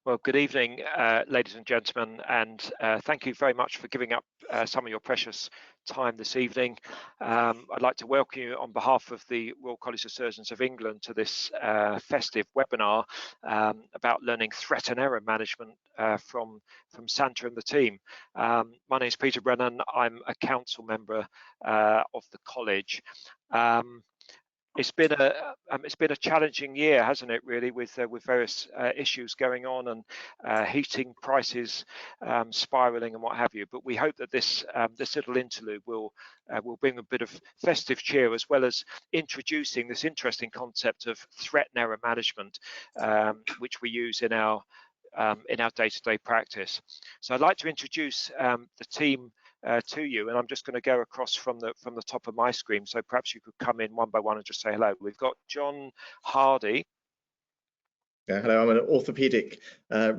Well, good evening, ladies and gentlemen, and thank you very much for giving up some of your precious time this evening. I'd like to welcome you on behalf of the Royal College of Surgeons of England to this festive webinar about learning threat and error management from Santa and the team. My name is Peter Brennan. I'm a council member of the college. It's been a challenging year, hasn't it? Really, with various issues going on and heating prices spiraling and what have you. But we hope that this little interlude will bring a bit of festive cheer, as well as introducing this interesting concept of threat and error management, which we use in our day-to-day practice. So I'd like to introduce the team to you, and I'm just going to go across from the top of my screen, so perhaps you could come in one by one and just say hello. We've got John Hardy. Yeah, hello, I'm an orthopaedic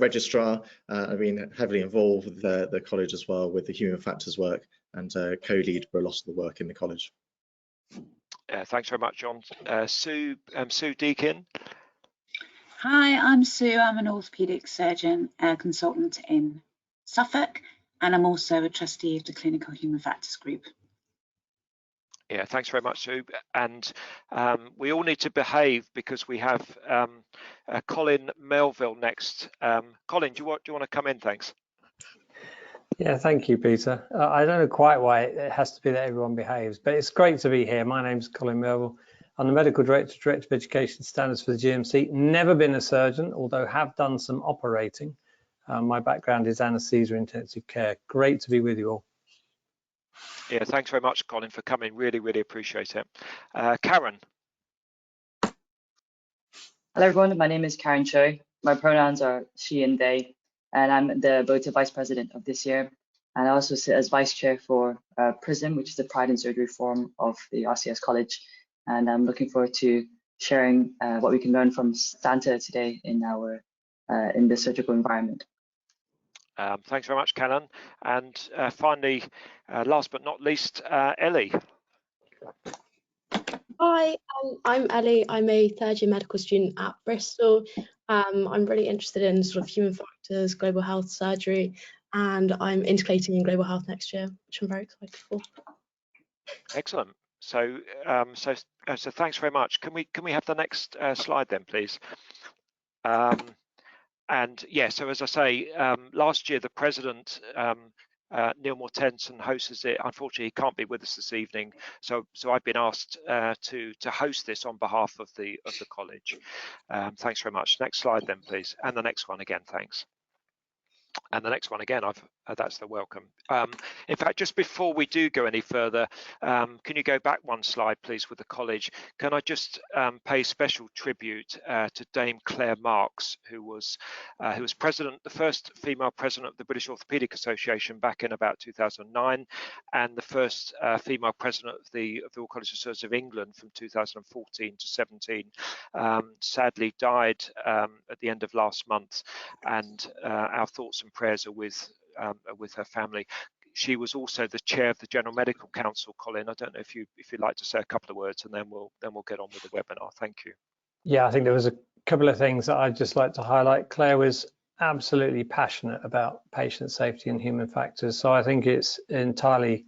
registrar. I've been heavily involved with the college as well with the human factors work, and co-lead for a lot of the work in the college. Thanks very much, John. Sue Deakin. Hi, I'm Sue. I'm an orthopaedic surgeon consultant in Suffolk, and I'm also a trustee of the Clinical Human Factors Group. Yeah, thanks very much, Sue. And we all need to behave because we have Colin Melville next. Colin, do you want to come in? Thanks. Yeah, thank you, Peter. I don't know quite why it has to be that everyone behaves, but it's great to be here. My name's Colin Melville. I'm the Medical Director of Education Standards for the GMC. Never been a surgeon, although have done some operating. My background is anaesthesia intensive care. Great to be with you all. Yeah, thanks very much, Colin, for coming. Really, really appreciate it. Karen. Hello, everyone. My name is Karen Cho. My pronouns are she and they, and I'm the Bota Vice President of this year. And I also sit as Vice Chair for PRISM, which is the Pride in Surgery Forum of the RCS College. And I'm looking forward to sharing what we can learn from Santa today in the surgical environment. Thanks very much, Karen. And finally, last but not least, Ellie. Hi, I'm Ellie. I'm a third-year medical student at Bristol. I'm really interested in sort of human factors, global health, surgery, and I'm integrating in global health next year, which I'm very excited for. Excellent. So, so thanks very much. Can we have the next slide then, please? And yeah, so as I say, last year the president, Neil Mortensen, hosts it. Unfortunately, he can't be with us this evening, so I've been asked to host this on behalf of the college. Thanks very much. Next slide then, please, and the next one again. Thanks. And the next one again, that's the welcome. In fact, just before we do go any further, can you go back one slide, please, with the college? Can I just pay special tribute to Dame Claire Marks, who was president, the first female president of the British Orthopaedic Association back in about 2009, and the first female president of the Royal College of Surgeons of England from 2014 to 17. Sadly died at the end of last month, and our thoughts and prayers are with her family. She was also the chair of the General Medical Council. Colin, I don't know if you'd like to say a couple of words, and then we'll get on with the webinar. Thank you. Yeah, I think there was a couple of things that I'd just like to highlight. Claire was absolutely passionate about patient safety and human factors, so I think it's entirely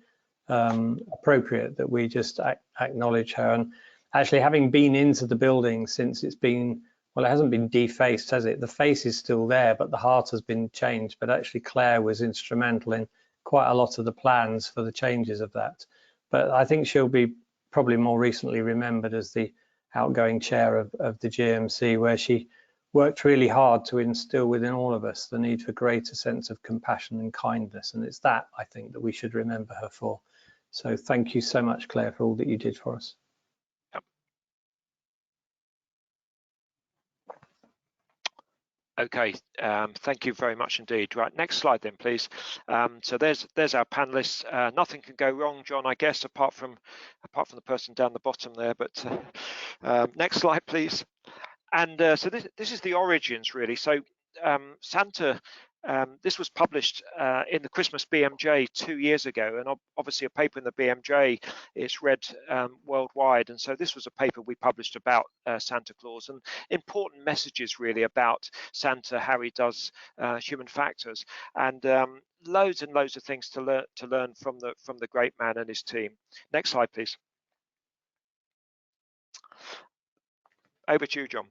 appropriate that we just acknowledge her. And actually, having been into the building since it's been, well, it hasn't been defaced, has it? The face is still there, but the heart has been changed. But actually, Claire was instrumental in quite a lot of the plans for the changes of that. But I think she'll be probably more recently remembered as the outgoing chair of the GMC, where she worked really hard to instill within all of us the need for greater sense of compassion and kindness. And it's that, I think, that we should remember her for. So thank you so much, Claire, for all that you did for us. Okay, thank you very much indeed. Right, next slide then, please. So there's our panelists. Nothing can go wrong, John, I guess, apart from the person down the bottom there. But next slide, please. And so this is the origins, really. So Santa This was published in the Christmas BMJ 2 years ago, and obviously a paper in the BMJ is read worldwide, and so this was a paper we published about Santa Claus, and important messages really about Santa, how he does human factors, and loads and loads of things to learn from the great man and his team. Next slide, please. Over to you, John.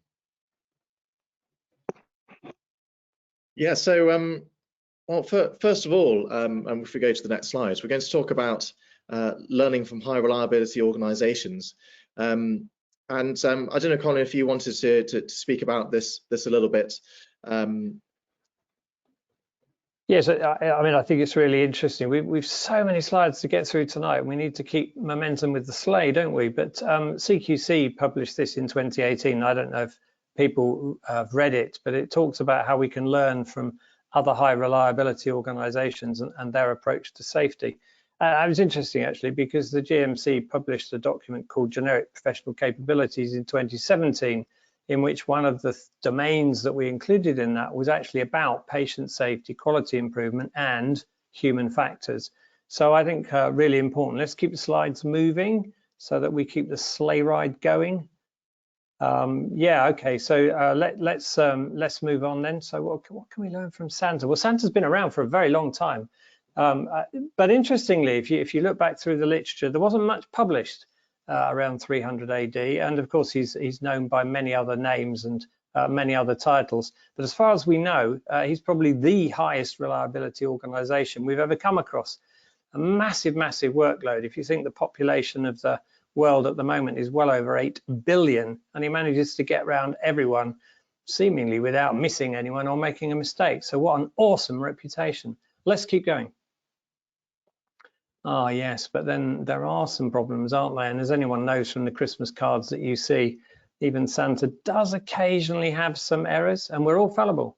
Yeah, so well, first of all, and if we go to the next slide, we're going to talk about learning from high reliability organizations. And I don't know, Colin, if you wanted to speak about this a little bit. Yes, I mean, I think it's really interesting. We've so many slides to get through tonight. We need to keep momentum with the sleigh, don't we? But CQC published this in 2018. I don't know if people have read it, but it talks about how we can learn from other high reliability organizations and their approach to safety. It was interesting, actually, because the GMC published a document called Generic Professional Capabilities in 2017, in which one of the domains that we included in that was actually about patient safety, quality improvement, and human factors. So I think really important. Let's keep the slides moving so that we keep the sleigh ride going. Yeah, okay, so let's move on then. So what can we learn from Santa? Well, Santa's been around for a very long time. But interestingly, if you look back through the literature, there wasn't much published around 300 AD, and of course he's known by many other names and many other titles, but as far as we know, he's probably the highest reliability organization we've ever come across. A massive workload. If you think the population of the world at the moment is well over 8 billion, and he manages to get around everyone seemingly without missing anyone or making a mistake. So what an awesome reputation. Let's keep going. Ah, yes, but then there are some problems, aren't there? And as anyone knows from the Christmas cards that you see, even Santa does occasionally have some errors, and we're all fallible.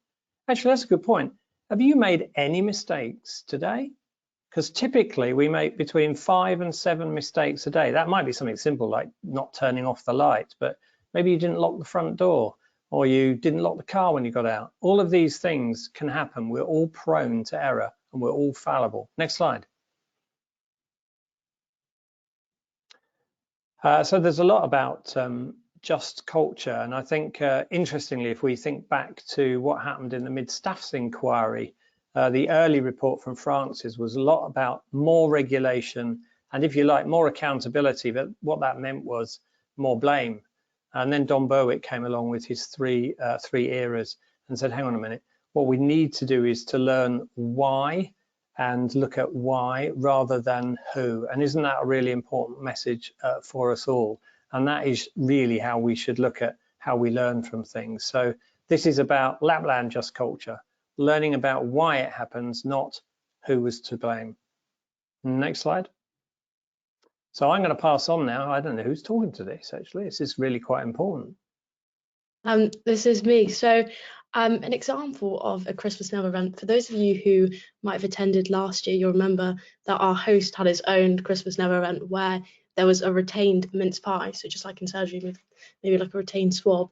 Actually, that's a good point. Have you made any mistakes today? Because typically we make between 5 and 7 mistakes a day. That might be something simple like not turning off the light, but maybe you didn't lock the front door, or you didn't lock the car when you got out. All of these things can happen. We're all prone to error, and we're all fallible. Next slide. So there's a lot about just culture, and I think interestingly, if we think back to what happened in the mid-staffs inquiry, the early report from Francis was a lot about more regulation and, if you like, more accountability, but what that meant was more blame. And then Don Berwick came along with his three eras and said, hang on a minute, what we need to do is to learn why and look at why rather than who. And isn't that a really important message for us all? And that is really how we should look at how we learn from things. So this is about Lapland Just Culture, learning about why it happens, not who was to blame. Next slide. So I'm going to pass on now. I don't know who's talking to this, actually. This is really quite important. This is me. So an example of a Christmas Never event, for those of you who might have attended last year, you'll remember that our host had his own Christmas Never event where there was a retained mince pie, so just like in surgery with maybe like a retained swab.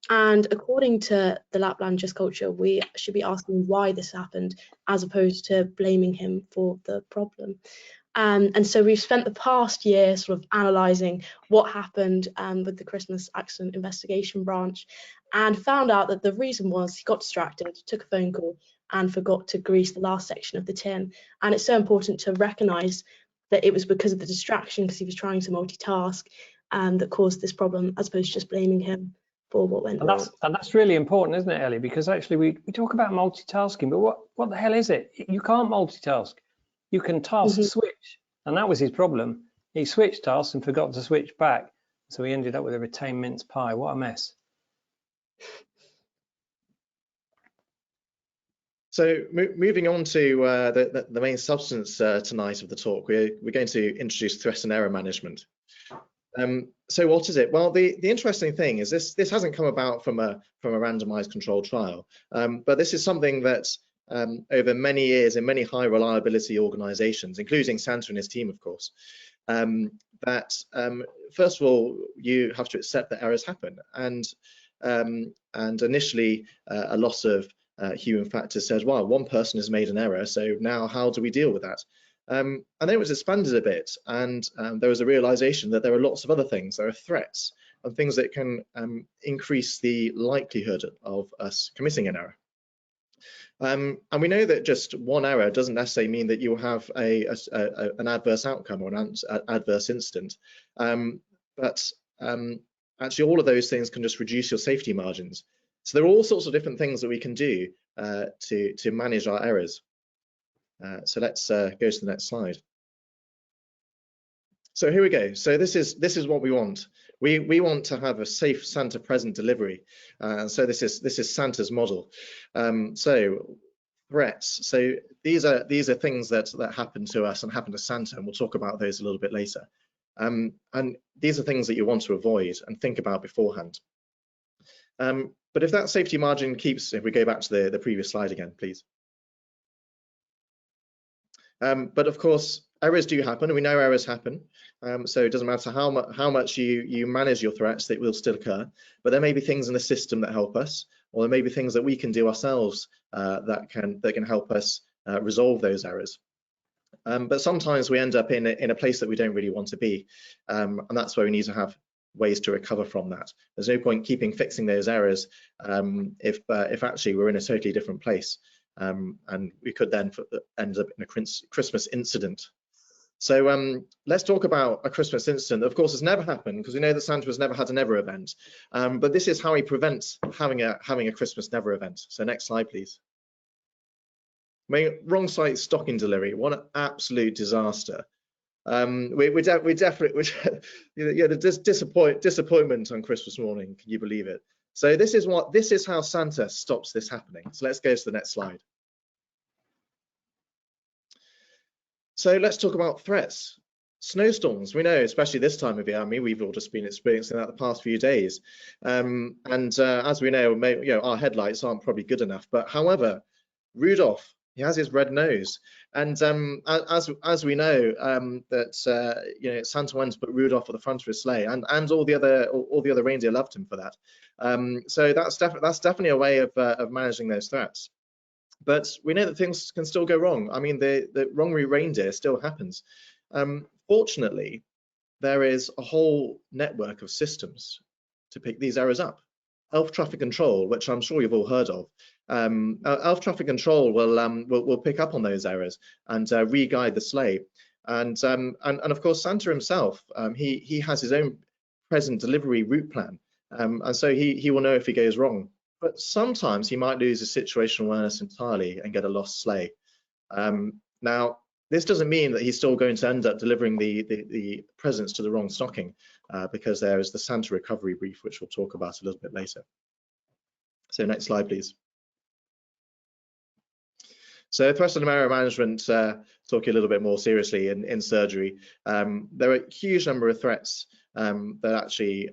And according to the Lapland Just Culture, we should be asking why this happened as opposed to blaming him for the problem. And so we've spent the past year sort of analysing what happened with the Christmas Accident Investigation Branch, and found out that the reason was he got distracted, took a phone call, and forgot to grease the last section of the tin. And it's so important to recognise that it was because of the distraction, because he was trying to multitask, that caused this problem, as opposed to just blaming him for what went wrong. And that's really important, isn't it, Ellie? Because actually we talk about multitasking, but what the hell is it? You can't multitask. You can task switch, and that was his problem. He switched tasks and forgot to switch back, so he ended up with a retained mince pie. What a mess. So moving on to the main substance tonight of the talk, we're going to introduce threat and error management. So what is it? Well, the interesting thing is this hasn't come about from a randomized controlled trial, but this is something that over many years in many high reliability organizations, including Santa and his team, of course, that first of all, you have to accept that errors happen, and initially a lot of human factors said, well, one person has made an error, so now how do we deal with that? And then it was expanded a bit, and there was a realization that there are lots of other things. There are threats and things that can increase the likelihood of us committing an error. And we know that just one error doesn't necessarily mean that you will have an adverse outcome or an adverse incident. But actually, all of those things can just reduce your safety margins. So there are all sorts of different things that we can do to manage our errors. So let's go to the next slide. So here we go. So this is what we want. We want to have a safe Santa present delivery. So this is Santa's model. So threats. So these are things that happen to us and happen to Santa, and we'll talk about those a little bit later. And these are things that you want to avoid and think about beforehand. But if that safety margin keeps, if we go back to the previous slide again, please. But of course, errors do happen, and we know errors happen. So it doesn't matter how much you manage your threats, they will still occur. But there may be things in the system that help us, or there may be things that we can do ourselves that can help us resolve those errors. But sometimes we end up in a place that we don't really want to be, and that's where we need to have ways to recover from that. There's no point fixing those errors if actually we're in a totally different place. And we could then end up in a Christmas incident. So let's talk about a Christmas incident. Of course, it's never happened because we know that Santa has never had a never event. But this is how he prevents having a Christmas never event. So next slide, please. Wrong site stocking delivery. What an absolute disaster. We definitely, yeah, the disappointment on Christmas morning. Can you believe it? So this is how Santa stops this happening. So let's go to the next slide. So let's talk about threats. Snowstorms, we know, especially this time of year. I mean, we've all just been experiencing that the past few days. As we know, our headlights aren't probably good enough. But however, Rudolph, he has his red nose, and as we know that Santa went to put Rudolph at the front of his sleigh, and all the other reindeer loved him for that. So that's definitely a way of managing those threats. But we know that things can still go wrong. I mean, the wrong-way reindeer still happens. Fortunately, there is a whole network of systems to pick these errors up. Elf traffic control, which I'm sure you've all heard of. Elf traffic control will pick up on those errors and re-guide the sleigh. And of course, Santa himself, he has his own present delivery route plan, and so he will know if he goes wrong. But sometimes he might lose his situational awareness entirely and get a lost sleigh. Now, this doesn't mean that he's still going to end up delivering the presents to the wrong stocking, because there is the Santa recovery brief, which we'll talk about a little bit later. So next slide, please. So threat and error management, talking a little bit more seriously in surgery. There are a huge number of threats that actually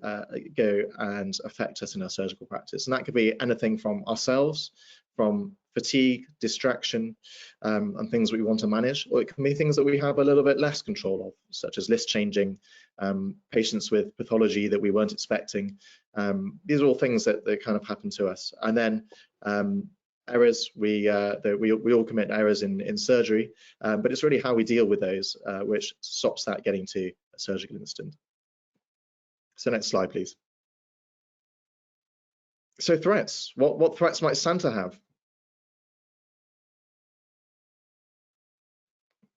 go and affect us in our surgical practice. And that could be anything from ourselves, from fatigue, distraction, and things that we want to manage, or it can be things that we have a little bit less control of, such as list changing, patients with pathology that we weren't expecting. These are all things that kind of happen to us. And then errors, we all commit errors in surgery, but it's really how we deal with those which stops that getting to a surgical incident. So next slide, please. So threats, what threats might Santa have?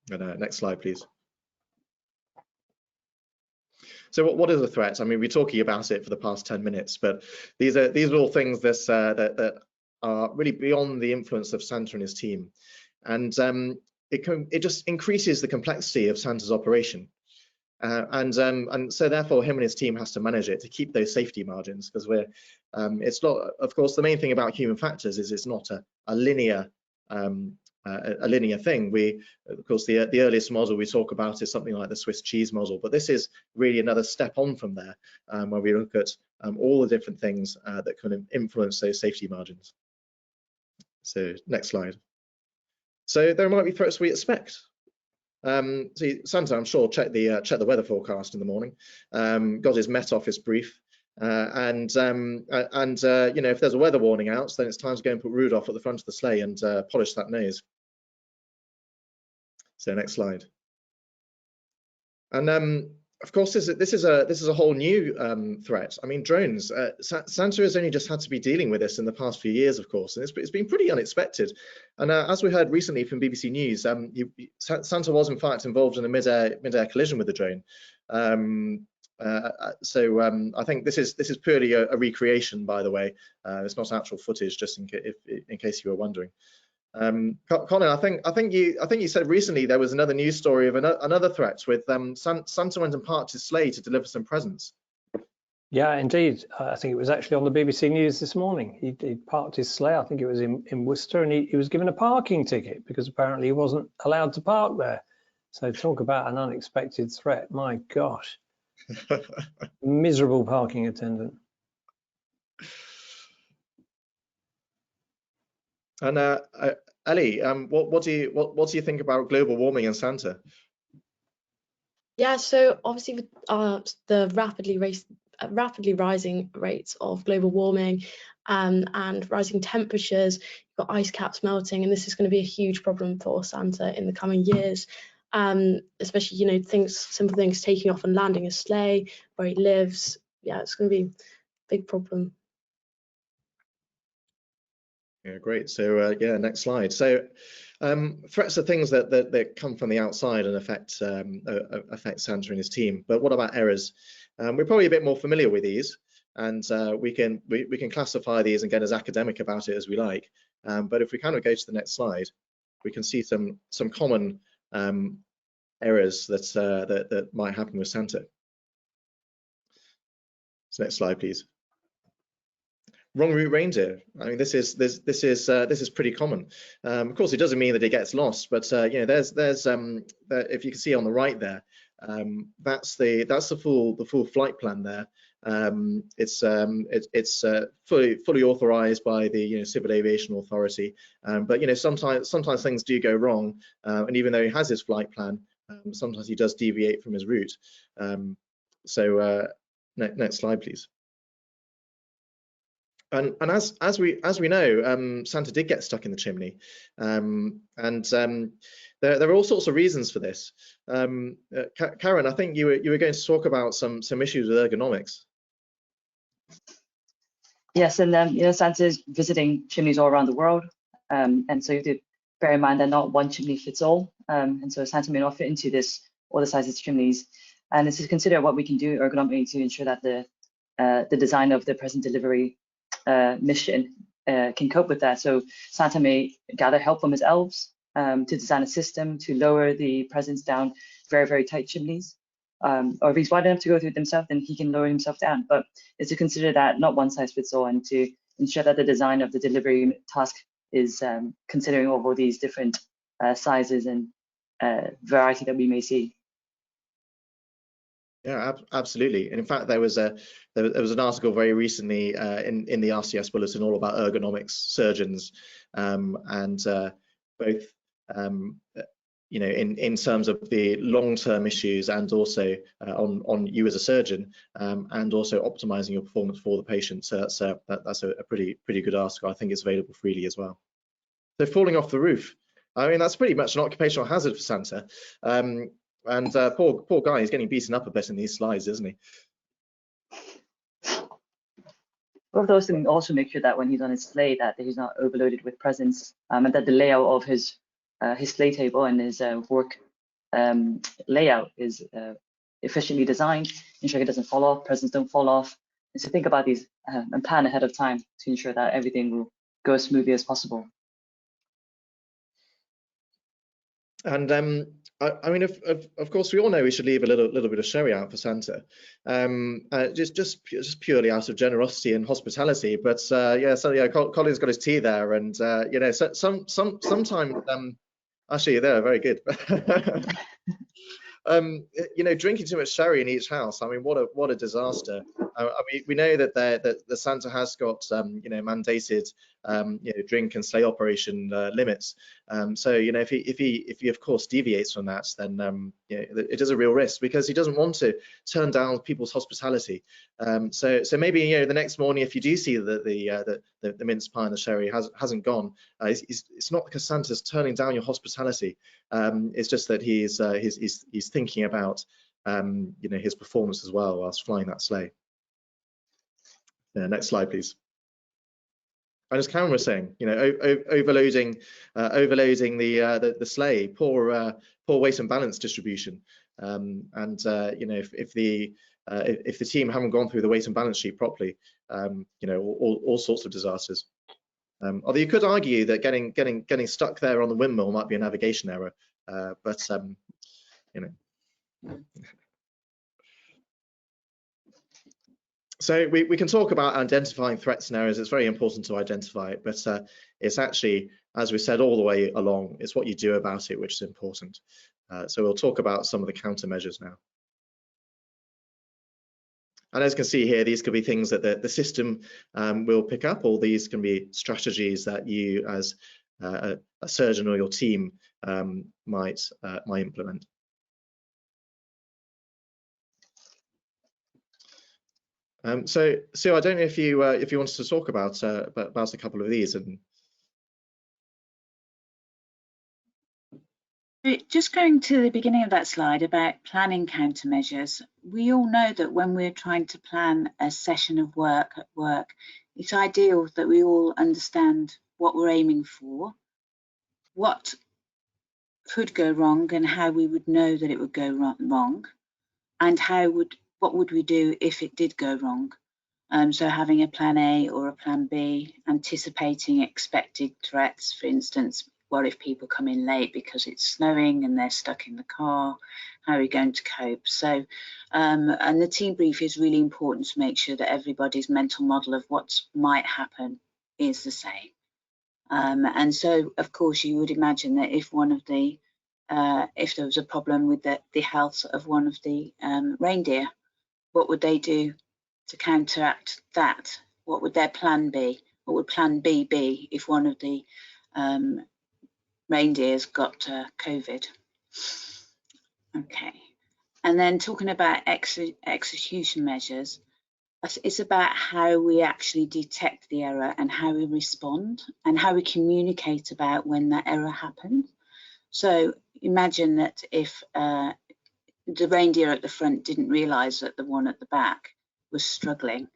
And, next slide, please. So what is a threat? I mean, we're talking about it for the past 10 minutes, but these are all things that are really beyond the influence of Santa and his team. And it just increases the complexity of Santa's operation. And so therefore him and his team has to manage it to keep those safety margins, because it's not, of course, the main thing about human factors is it's not a linear thing. Of course, the earliest model we talk about is something like the Swiss cheese model, but this is really another step on from there, where we look at all the different things that can influence those safety margins. So next slide. So there might be threats we expect. See, Santa, I'm sure, checked the weather forecast in the morning, got his Met Office brief, and you know, if there's a weather warning out, then it's time to go and put Rudolph at the front of the sleigh and polish that nose. So next slide. And of course, this is a whole new threat. I mean, drones. Santa has only just had to be dealing with this in the past few years, of course, and it's been pretty unexpected. And as we heard recently from BBC News, Santa was in fact involved in a mid-air collision with the drone. I think this is purely a recreation, by the way. It's not actual footage, just in case you were wondering. Colin, I think you said recently there was another news story of another threat with Santa went and parked his sleigh to deliver some presents. Yeah, indeed. I think it was actually on the BBC News this morning. He parked his sleigh, I think it was in Worcester, and he was given a parking ticket because apparently he wasn't allowed to park there. So talk about an unexpected threat. My gosh. Miserable parking attendant. And Ellie, what do you think about global warming and Santa? Yeah, so obviously with the rapidly rising rates of global warming and rising temperatures, you've got ice caps melting, and this is going to be a huge problem for Santa in the coming years. Especially, you know, simple things, taking off and landing a sleigh where he lives. Yeah, it's going to be a big problem. Yeah, great. So yeah, next slide. So threats are things that come from the outside and affect Santa and his team. But what about errors? We're probably a bit more familiar with these, and we can classify these and get as academic about it as we like. But if we kind of go to the next slide, we can see some common errors that might happen with Santa. So next slide, please. Wrong route reindeer. I mean, this is pretty common. Of course, it doesn't mean that it gets lost, but you know, there's if you can see on the right there, that's the full flight plan there. It's fully authorized by the Civil Aviation Authority, but you know, sometimes things do go wrong, and even though he has his flight plan, sometimes he does deviate from his route. Next slide, please. And as we know, Santa did get stuck in the chimney, and there are all sorts of reasons for this. Karen, I think you were going to talk about some issues with ergonomics. Yes, and you know, Santa is visiting chimneys all around the world, and so you have to bear in mind that not one chimney fits all, and so Santa may not fit into all the sizes of chimneys, and this is consider what we can do ergonomically to ensure that the design of the present delivery mission can cope with that. So Santa may gather help from his elves to design a system to lower the presents down very, very tight chimneys. Or if he's wide enough to go through it himself, then he can lower himself down. But it's to consider that not one size fits all, and to ensure that the design of the delivery task is considering all these different sizes and variety that we may see. Yeah, absolutely. And in fact, there was an article very recently in the RCS bulletin all about ergonomics surgeons, and both you know, in terms of the long-term issues, and also on you as a surgeon, and also optimizing your performance for the patient. So that's a pretty good article. I think it's available freely as well. So falling off the roof, I mean, that's pretty much an occupational hazard for Santa. And poor guy, he's getting beaten up a bit in these slides, isn't he? All of those things also make sure that when he's on his sleigh, that he's not overloaded with presents, and that the layout of his sleigh table and his work layout is efficiently designed, ensure it doesn't fall off, presents don't fall off. And so think about these and plan ahead of time to ensure that everything will go as smoothly as possible. And I mean, of course, we all know we should leave a little bit of sherry out for Santa, just purely out of generosity and hospitality. But yeah, so yeah, Colin's got his tea there, and you know, so sometimes actually, they're very good. You know, drinking too much sherry in each house. I mean, what a disaster. We know that the Santa has got mandated drink and sleigh operation limits. So if he of course deviates from that, then it is a real risk, because he doesn't want to turn down people's hospitality. So maybe the next morning, if you do see that the mince pie and the sherry hasn't gone, it's not because Santa's turning down your hospitality. It's just that he's thinking about his performance as well whilst flying that sleigh. Yeah, next slide, please. And as Karen was saying, overloading the sleigh, poor weight and balance distribution, if the team haven't gone through the weight and balance sheet properly, all sorts of disasters. Although you could argue that getting stuck there on the windmill might be a navigation error, but So we can talk about identifying threats and errors. It's very important to identify it, but it's actually, as we said all the way along, it's what you do about it which is important. So we'll talk about some of the countermeasures now. And as you can see here, these could be things that the system will pick up, or these can be strategies that you as a surgeon or your team might implement. So Sue, I don't know if you wanted to talk about a couple of these. And just going to the beginning of that slide about planning countermeasures, we all know that when we're trying to plan a session of work at work, it's ideal that we all understand what we're aiming for, what could go wrong and how we would know that it would go wrong, and what would we do if it did go wrong. So having a plan A or a plan B, anticipating expected threats, for instance, what if people come in late because it's snowing and they're stuck in the car, how are we going to cope? So, and the team brief is really important to make sure that everybody's mental model of what might happen is the same. And so, of course, you would imagine that if if there was a problem with the health of one of the reindeer, what would they do to counteract that? What would their plan be? What would plan B be if one of the reindeers got COVID? Okay, and then talking about execution measures, it's about how we actually detect the error and how we respond and how we communicate about when that error happened. So imagine that if the reindeer at the front didn't realise that the one at the back was struggling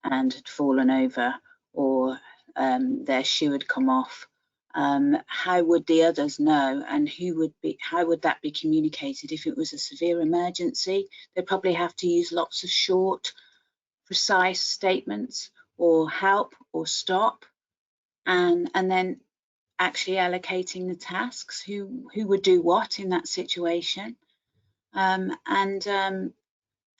and had fallen over, or their shoe had come off, how would the others know, and how would that be communicated? If it was a severe emergency, they'd probably have to use lots of short, precise statements, or help or stop, and then actually allocating the tasks, who would do what in that situation. And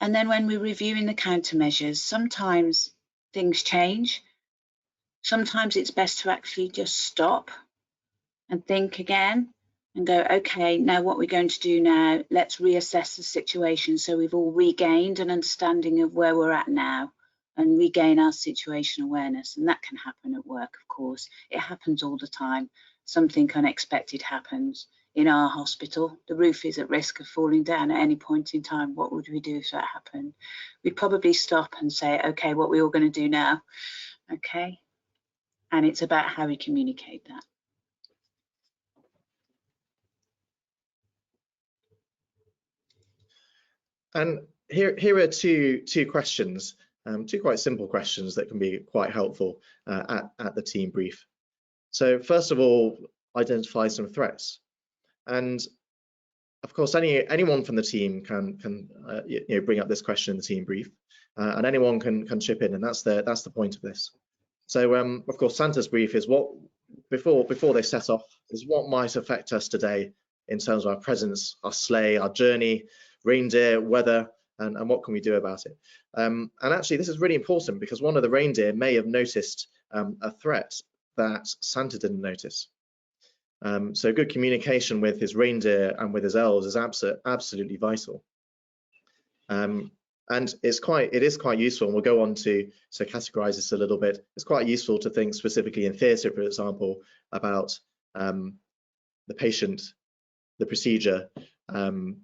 then when we're reviewing the countermeasures, sometimes things change. Sometimes it's best to actually just stop and think again and go, okay, now what we're going to do now, let's reassess the situation so we've all regained an understanding of where we're at now and regain our situation awareness. And that can happen at work, of course. It happens all the time. Something unexpected happens. In our hospital, the roof is at risk of falling down at any point in time. What would we do if that happened? We'd probably stop and say, okay, what are we all going to do now? Okay. And it's about how we communicate that. And here are two questions, two quite simple questions that can be quite helpful at the team brief. So first of all, identify some threats. And of course, anyone from the team can bring up this question in the team brief, and anyone can chip in, and that's the point of this. So of course, Santa's brief is what before they set off is what might affect us today in terms of our presence, our sleigh, our journey, reindeer, weather, and what can we do about it? And actually, this is really important because one of the reindeer may have noticed a threat that Santa didn't notice. So good communication with his reindeer and with his elves is absolutely vital. And And it is quite useful, and we'll go on to categorize this a little bit. It's quite useful to think specifically in theatre, for example, about the patient, the procedure, and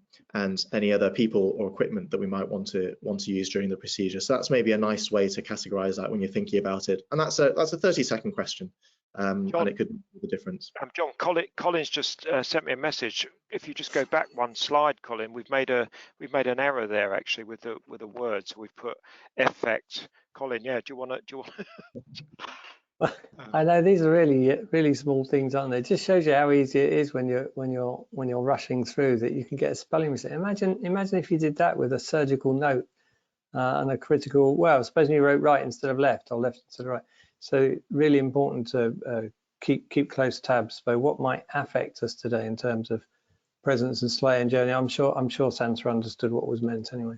any other people or equipment that we might want to use during the procedure. So that's maybe a nice way to categorize that when you're thinking about it. And that's a 30-second question, John, and it could make the difference. John, Colin's just sent me a message. If you just go back one slide, Colin, we've made an error there actually with a word. So we've put effect. Colin, yeah, do you want to? I know these are really small things, aren't they? It just shows you how easy it is when you're rushing through, that you can get a spelling mistake. Imagine if you did that with a surgical note and a critical. Well, supposing you wrote right instead of left, or left instead of right. So really important to keep close tabs by what might affect us today in terms of presence and slay and journey. I'm sure Santa understood what was meant anyway.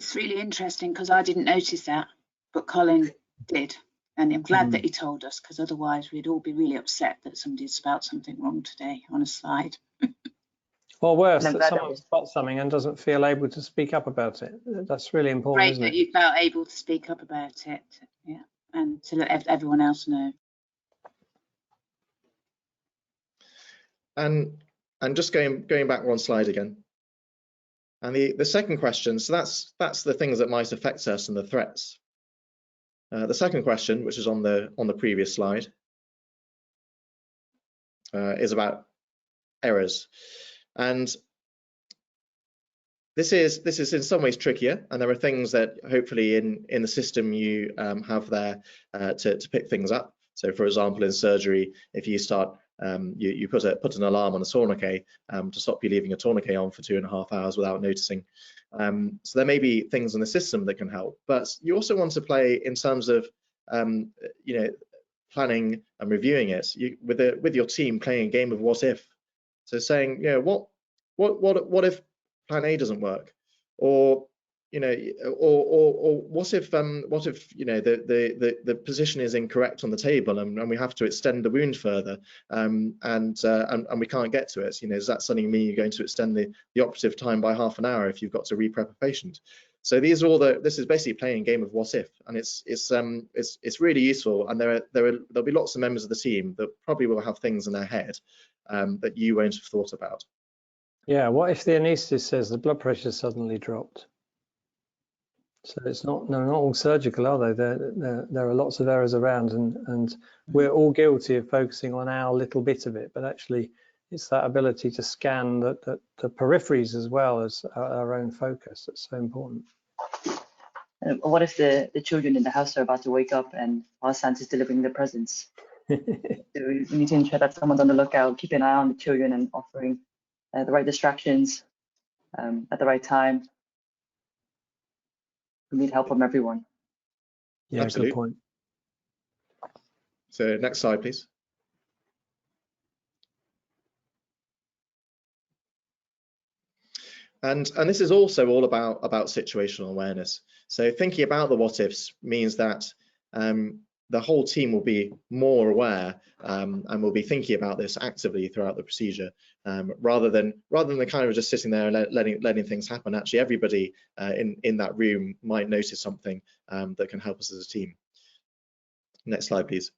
It's really interesting because I didn't notice that, but Colin did. And I'm glad that he told us, because otherwise we'd all be really upset that somebody spelled something wrong today on a slide. Or worse, that someone spots something and doesn't feel able to speak up about it. That's really important, isn't it? Great that you felt able to speak up about it, yeah, and to let everyone else know. And just going back one slide again. And the second question, so that's the things that might affect us and the threats. The second question, which is on the previous slide, is about errors, and this is in some ways trickier, and there are things that hopefully in the system you have there to pick things up. So, for example, in surgery, if you start you put an alarm on a tourniquet to stop you leaving a tourniquet on for 2.5 hours without noticing. So there may be things in the system that can help, but you also want to play in terms of planning and reviewing it with your team, playing a game of what if. So saying, what if plan A doesn't work, or or what if the position is incorrect on the table and we have to extend the wound further, and we can't get to it. Does that suddenly mean you're going to extend the operative time by half an hour if you've got to re-prep a patient? So these are all this is basically playing a game of what if, and it's really useful. And there'll be lots of members of the team that probably will have things in their head that you won't have thought about. Yeah, what if the anaesthetist says the blood pressure suddenly dropped? So they're not all surgical, are they? There are lots of errors around, and we're all guilty of focusing on our little bit of it, but actually it's that ability to scan the peripheries as well as our own focus that's so important. What if the children in the house are about to wake up and while Santa's delivering their presents? So we need to ensure that someone's on the lookout, keep an eye on the children and offering the right distractions at the right time. We need help from everyone. Yeah, absolutely. Good point. So next slide, please. And this is also all about situational awareness. So thinking about the what ifs means that the whole team will be more aware and will be thinking about this actively throughout the procedure, rather than kind of just sitting there and letting things happen. Actually, everybody in that room might notice something that can help us as a team. Next slide, please.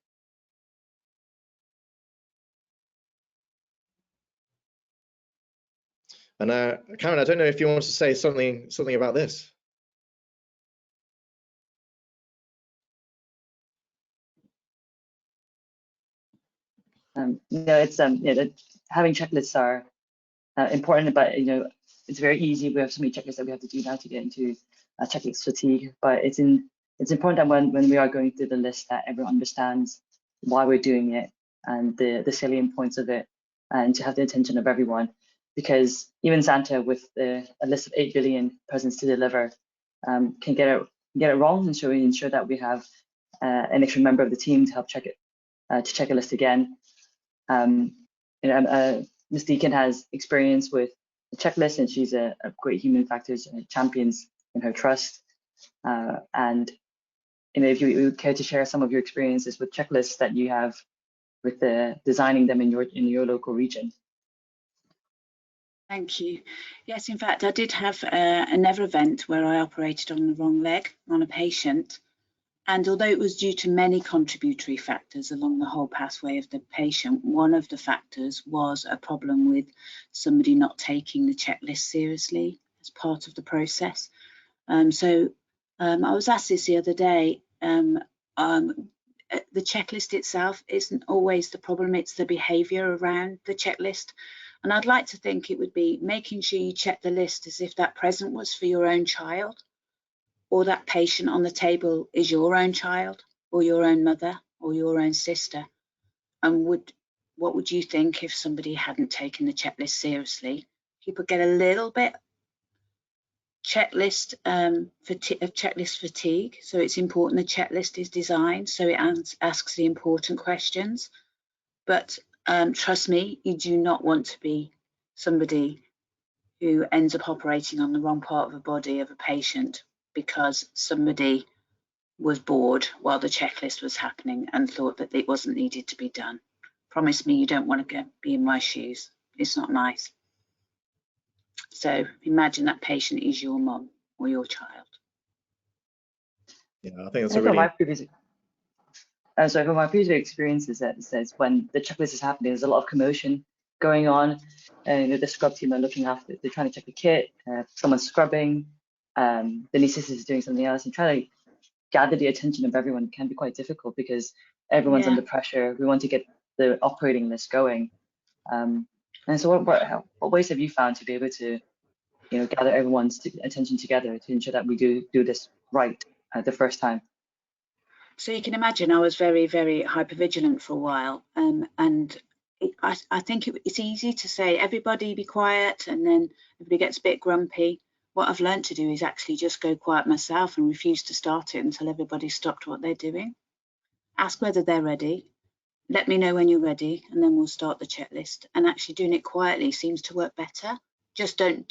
And Karen, I don't know if you want to say something about this. It's having checklists are important, but it's very easy. We have so many checklists that we have to do now to get into checklist fatigue. But it's important that when we are going through the list, that everyone understands why we're doing it and the salient points of it, and to have the attention of everyone. Because even Santa, with a list of 8 billion presents to deliver, can get it wrong, and so we ensure that we have an extra member of the team to help check it, to check a list again. Ms. Deacon has experience with the checklist, and she's a great human factors champions in her trust. And if you would care to share some of your experiences with checklists that you have with designing them in your local region. Thank you. Yes, in fact, I did have another event where I operated on the wrong leg on a patient. And although it was due to many contributory factors along the whole pathway of the patient, one of the factors was a problem with somebody not taking the checklist seriously as part of the process. I was asked this the other day. The checklist itself isn't always the problem, it's the behaviour around the checklist. And I'd like to think it would be making sure you check the list as if that present was for your own child, or that patient on the table is your own child, or your own mother, or your own sister. And what would you think if somebody hadn't taken the checklist seriously? People get a little bit checklist fatigue. So it's important the checklist is designed so it asks the important questions. But trust me, you do not want to be somebody who ends up operating on the wrong part of the body of a patient because somebody was bored while the checklist was happening and thought that it wasn't needed to be done. Promise me you don't want to be in my shoes. It's not nice. So imagine that patient is your mum or your child. Yeah, I think that's a really... From my previous experiences, it says when the checklist is happening, there's a lot of commotion going on, and the scrub team are looking after, they're trying to check the kit, someone's scrubbing, the anaesthetist is doing something else, and trying to gather the attention of everyone can be quite difficult because everyone's under pressure. We want to get the operating list going. And so what ways have you found to be able to, gather everyone's attention together to ensure that we do this right the first time? So you can imagine I was very, very hypervigilant for a while, and I think it's easy to say everybody be quiet and then everybody gets a bit grumpy. What I've learned to do is actually just go quiet myself and refuse to start it until everybody's stopped what they're doing. Ask whether they're ready, let me know when you're ready, and then we'll start the checklist. And actually doing it quietly seems to work better. Just don't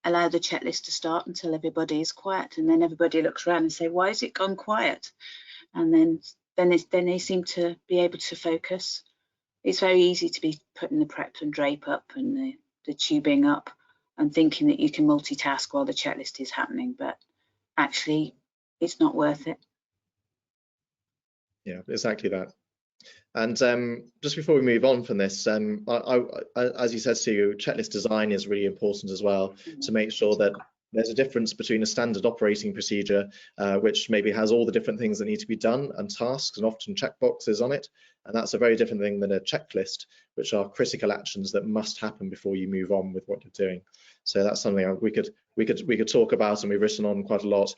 allow the checklist to start until everybody is quiet, and then everybody looks around and say, why has it gone quiet? And then they seem to be able to focus. It's very easy to be putting the prep and drape up and the tubing up and thinking that you can multitask while the checklist is happening, but actually it's not worth it. Yeah, exactly that. And just before we move on from this, as you said, Sue, checklist design is really important as well, to make sure that there's a difference between a standard operating procedure, which maybe has all the different things that need to be done and tasks and often checkboxes on it. And that's a very different thing than a checklist, which are critical actions that must happen before you move on with what you're doing. So that's something we could talk about, and we've written on quite a lot.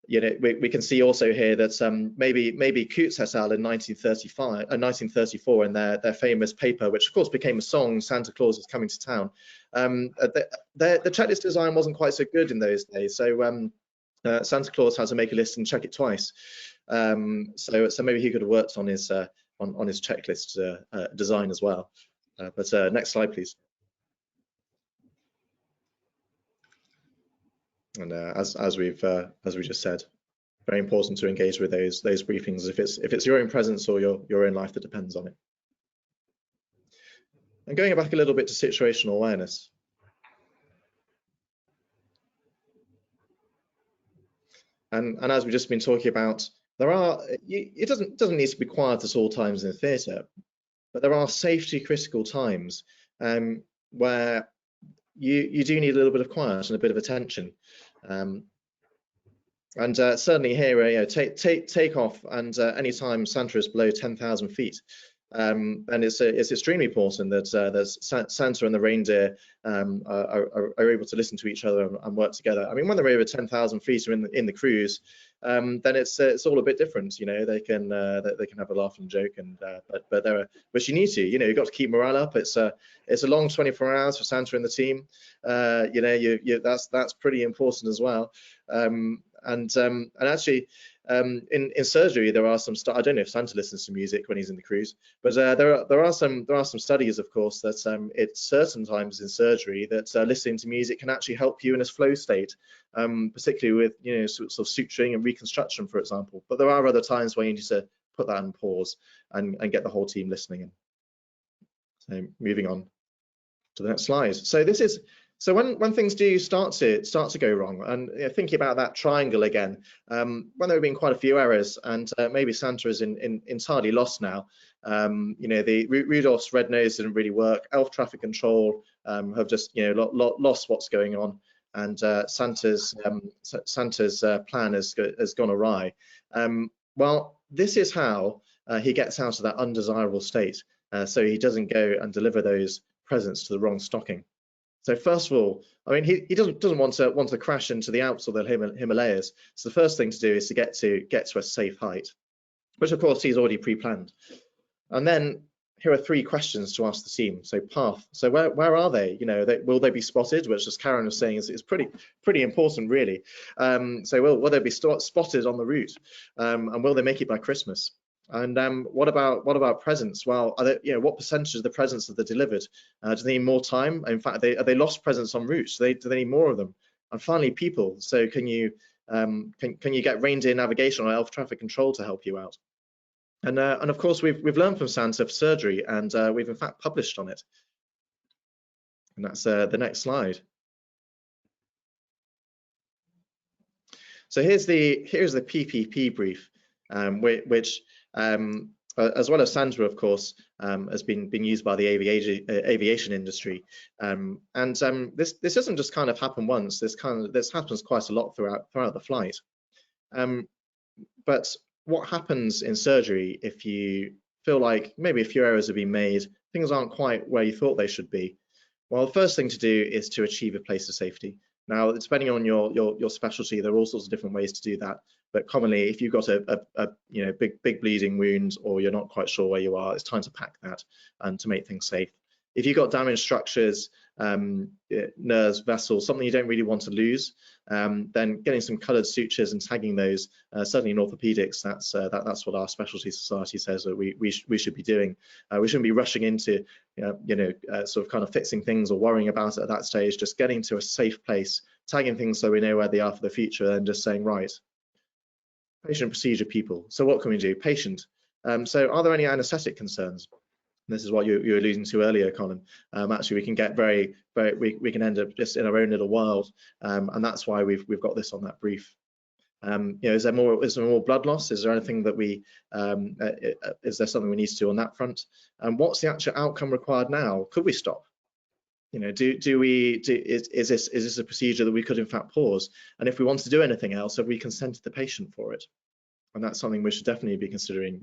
We can see also here that maybe Coutts et al. In 1934 in their famous paper, which of course became a song, Santa Claus is Coming to Town. The checklist design wasn't quite so good in those days, so Santa Claus had to make a list and check it twice. So maybe he could have worked on his checklist design as well. But next slide, please. And as we just said, very important to engage with those briefings if it's your own presence or your own life that depends on it. And going back a little bit to situational awareness. And as we've just been talking about, it doesn't need to be quiet at all times in the theatre, but there are safety critical times where you do need a little bit of quiet and a bit of attention. And certainly here, take off, and any time Santa is below 10,000 feet, and it's extremely important that Santa and the reindeer are able to listen to each other and work together. I mean, when they're over 10,000 feet or in the cruise, then it's all a bit different. They can have a laugh and joke, and but you need to, you've got to keep morale up. It's a long 24 hours for Santa and the team. That's pretty important as well. And actually, in surgery, there are some. I don't know if Santa listens to music when he's in the cruise, but there are some studies, of course, that at certain times in surgery that listening to music can actually help you in a flow state, particularly with sorts of suturing and reconstruction, for example. But there are other times where you need to put that on pause and get the whole team listening in. So moving on. to the next slide. So when things do start to go wrong, and thinking about that triangle again, when there have been quite a few errors, and maybe Santa is entirely lost now. The Rudolph's red nose didn't really work. Elf traffic control have just lost what's going on, and Santa's plan has gone awry. Well, this is how he gets out of that undesirable state, so he doesn't go and deliver those presents to the wrong stocking. So first of all, I mean, he doesn't want to crash into the Alps or the Himalayas. So the first thing to do is to get to a safe height, which of course he's already pre-planned. And then here are 3 questions to ask the team. So path. So where are they? Will they be spotted? Which, as Karen was saying, is pretty important, really. So will they be spotted on the route? And will they make it by Christmas? And what about presents? Well, what percentage of the presents have they delivered? Do they need more time? In fact, are they lost presents en route? Do they need more of them? And finally, people. So can you get reindeer navigation or elf traffic control to help you out? And of course, we've learned from Santa for surgery, and we've in fact published on it. And that's the next slide. So here's the PPP brief, which as well as Santa, of course, has been used by the aviation industry. This doesn't just kind of happen once. This happens quite a lot throughout the flight. But what happens in surgery if you feel like maybe a few errors have been made, things aren't quite where you thought they should be? Well, the first thing to do is to achieve a place of safety. Now, depending on your specialty, there are all sorts of different ways to do that. But commonly, if you've got a big bleeding wound, or you're not quite sure where you are, it's time to pack that and to make things safe. If you've got damaged structures, nerves, vessels, something you don't really want to lose, then getting some coloured sutures and tagging those, certainly in orthopedics, that's what our specialty society says that we should be doing. We shouldn't be rushing into sort of kind of fixing things or worrying about it at that stage. Just getting to a safe place, tagging things so we know where they are for the future, and just saying, right, patient, procedure, people. So what can we do? Patient. So are there any anaesthetic concerns? This is what you were alluding to earlier, Colin. Actually, we can get we can end up just in our own little world, and that's why we've got this on that brief. Is there more blood loss? Is there anything that is there something we need to do on that front? And what's the actual outcome required now? Could we stop? Is this a procedure that we could in fact pause? And if we want to do anything else, have we consented the patient for it? And that's something we should definitely be considering.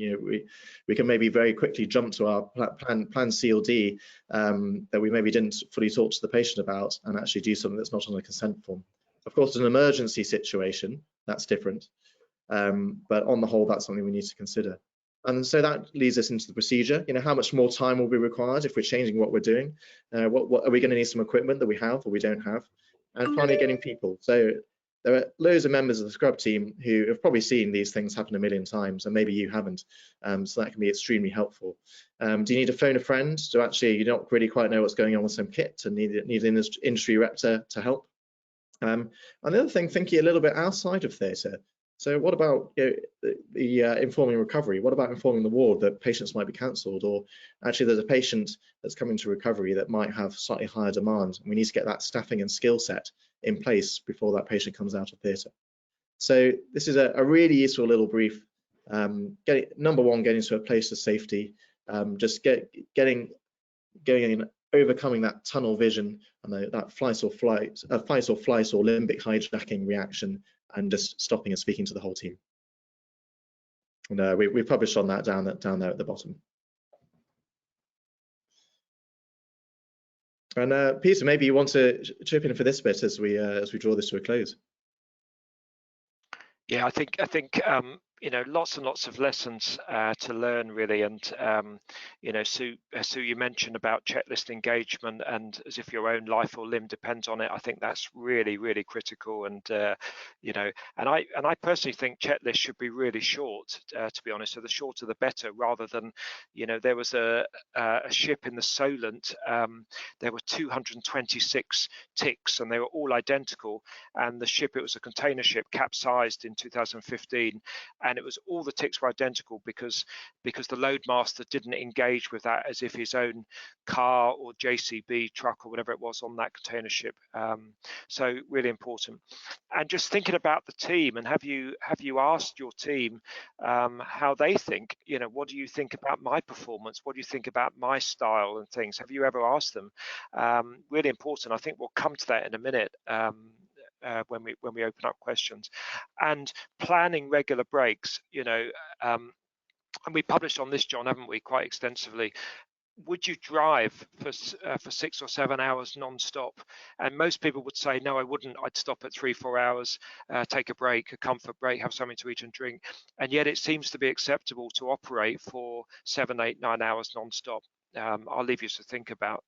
We can maybe very quickly jump to our plan CLD that we maybe didn't fully talk to the patient about, and actually do something that's not on a consent form. Of course, in an emergency situation, that's different. But on the whole, that's something we need to consider. And so that leads us into the procedure. How much more time will be required if we're changing what we're doing? What are we going to need some equipment that we have or we don't have? And finally, getting people. So there are loads of members of the scrub team who have probably seen these things happen a million times, and maybe you haven't. So that can be extremely helpful. Do you need to phone a friend? Do actually you don't really quite know what's going on with some kit and need an industry rep to help? And the other thing, thinking a little bit outside of theatre. So what about the informing recovery? What about informing the ward that patients might be cancelled, or actually there's a patient that's coming to recovery that might have slightly higher demand, and we need to get that staffing and skill set in place before that patient comes out of theatre. So this is a really useful little brief. Number one, getting to a place of safety, just going and overcoming that tunnel vision and that fight or flight or limbic hijacking reaction, and just stopping and speaking to the whole team. And we published on that down there at the bottom. And Peter, maybe you want to chip in for this bit as we draw this to a close. Yeah, I think lots and lots of lessons to learn, really. And Sue, you mentioned about checklist engagement, and as if your own life or limb depends on it. I think that's really, really critical. And and I personally think checklists should be really short, to be honest. So the shorter the better, rather than, there was a ship in the Solent. There were 226 ticks, and they were all identical. And the ship, it was a container ship, capsized in 2015, and and it was all the ticks were identical because the loadmaster didn't engage with that as if his own car or JCB truck or whatever it was on that container ship. So really important. And just thinking about the team, and have you asked your team how they think? You know, what do you think about my performance? What do you think about my style and things? Have you ever asked them? Really important. I think we'll come to that in a minute. When we open up questions, and planning regular breaks, you know, and we published on this, John, haven't we, quite extensively. Would you drive for 6 or 7 hours non-stop? And most people would say, no, I wouldn't. I'd stop at 3-4 hours, take a break, a comfort break, have something to eat and drink. And yet it seems to be acceptable to operate for 7, 8, 9 hours non-stop. I'll leave you to think about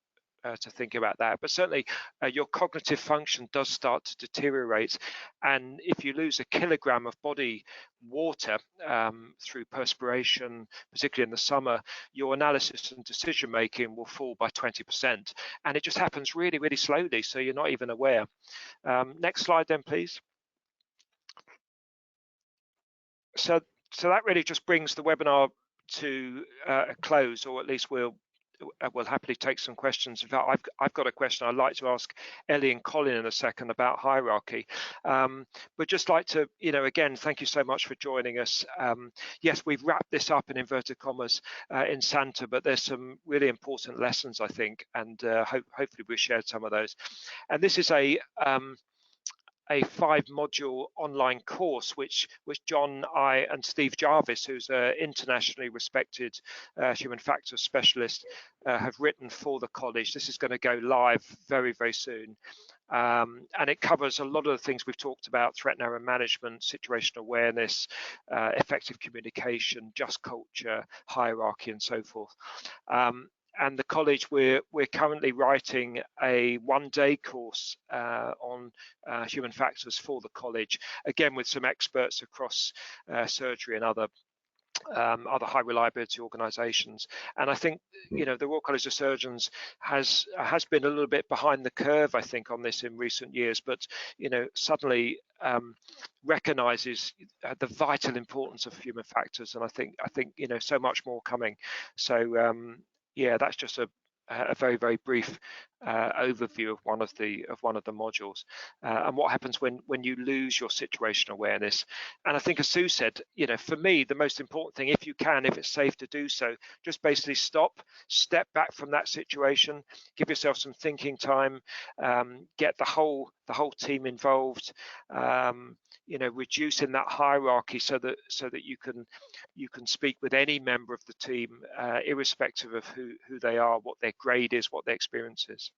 that, but certainly your cognitive function does start to deteriorate, and if you lose a kilogram of body water through perspiration, particularly in the summer, your analysis and decision making will fall by 20%, and it just happens really, really slowly, so you're not even aware. Next slide then, please. So that really just brings the webinar to a close, or at least we'll happily take some questions. In fact, I've got a question I'd like to ask Ellie and Colin in a second about hierarchy. But just like to, you know, again, thank you so much for joining us. Yes, we've wrapped this up in inverted commas in Santa, but there's some really important lessons, I think, and hopefully we've shared some of those. And this is a 5-module online course which John, I and Steve Jarvis, who's an internationally respected human factors specialist, have written for the college. This is going to go live very, very soon. And it covers a lot of the things we've talked about: threat and error management, situational awareness, effective communication, just culture, hierarchy, and so forth. And the college, we're currently writing a 1-day course on human factors for the college, again with some experts across surgery and other high reliability organizations. And I think, you know, the Royal College of Surgeons has been a little bit behind the curve, I think, on this in recent years, but, you know, suddenly recognizes the vital importance of human factors. And I think you know, so much more coming. So yeah, that's just a very, very brief overview of one of the modules, and what happens when you lose your situational awareness. And I think, as Sue said, you know, for me, the most important thing, if you can, if it's safe to do so, just basically step back from that situation, give yourself some thinking time, get the whole team involved, you know, reducing that hierarchy so that you can speak with any member of the team, irrespective of who they are, what their grade is, what their experience is.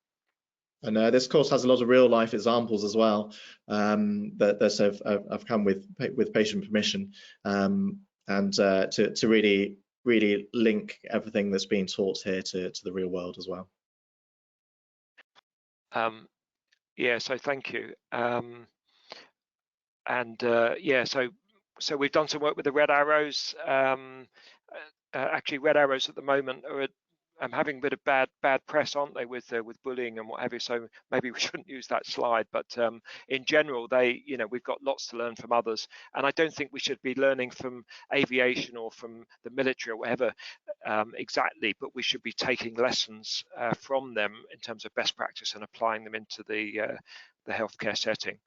And this course has a lot of real life examples as well that have come with patient permission, and to really link everything that's being taught here to the real world as well. Yeah, so thank you. Yeah, so we've done some work with the Red Arrows. Actually, Red Arrows at the moment are having a bit of bad press, aren't they, with bullying and what have you? So maybe we shouldn't use that slide. But in general, you know, we've got lots to learn from others, and I don't think we should be learning from aviation or from the military or whatever exactly, but we should be taking lessons from them in terms of best practice and applying them into the healthcare setting.